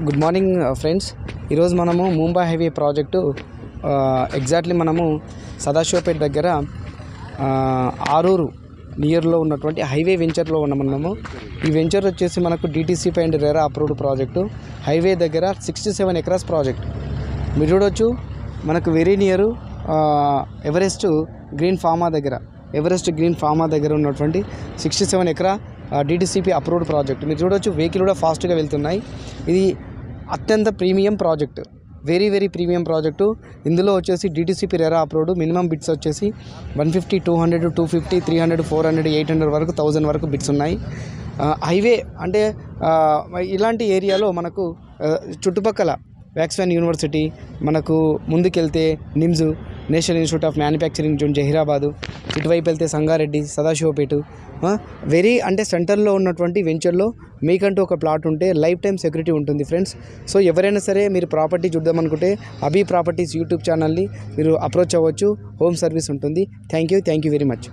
Good morning friends. ఈరోజు మనము Mumbai highway project exactly మనము సదాశివపేట దగ్గర ఆరూరు నియర్లో ఉన్నటువంటి హైవే వెంచర్లో ఉన్నాము. ఈ వెంచర్ వచ్చేసి మనకు DTCP and RERA approved project. Highway దగ్గర 67 ఎకరాస్ ప్రాజెక్ట్. మీరు చూడవచ్చు, మనకు very near Everest green pharma దగ్గర ఉన్నటువంటి 67 ఎకరా డిటిసిపి అప్రూవ్డ్ ప్రాజెక్ట్. మీరు చూడవచ్చు, వెహికల్ కూడా ఫాస్ట్గా వెళ్తున్నాయి. ఇది అత్యంత premium project, very premium project. ఇందులో వచ్చేసి DTCP RERA approved. Minimum bits వచ్చేసి 150, 200, 250, 300, 400, 800 వరకు 1000 వరకు బిట్స్ ఉన్నాయి. హైవే అంటే ఇలాంటి ఏరియాలో మనకు చుట్టుపక్కల వ్యాక్స్వాన్ యూనివర్సిటీ, మనకు ముందుకెళ్తే NIMS, national institute of manufacturing zone Zaheerabad, ఇటువైపు వెళ్తే సంగారెడ్డి, సదాశివపేట, వెరీ అంటే సెంటర్లో ఉన్నటువంటి వెంచర్లో మీకంటూ ఒక ప్లాట్ ఉంటే లైఫ్ టైం సెక్యూరిటీ ఉంటుంది ఫ్రెండ్స్. సో ఎవరైనా సరే మీరు ప్రాపర్టీ చూద్దామనుకుంటే అభి ప్రాపర్టీస్ యూట్యూబ్ ఛానల్ని మీరు అప్రోచ్ అవ్వచ్చు. హోమ్ సర్వీస్ ఉంటుంది. Thank you very much.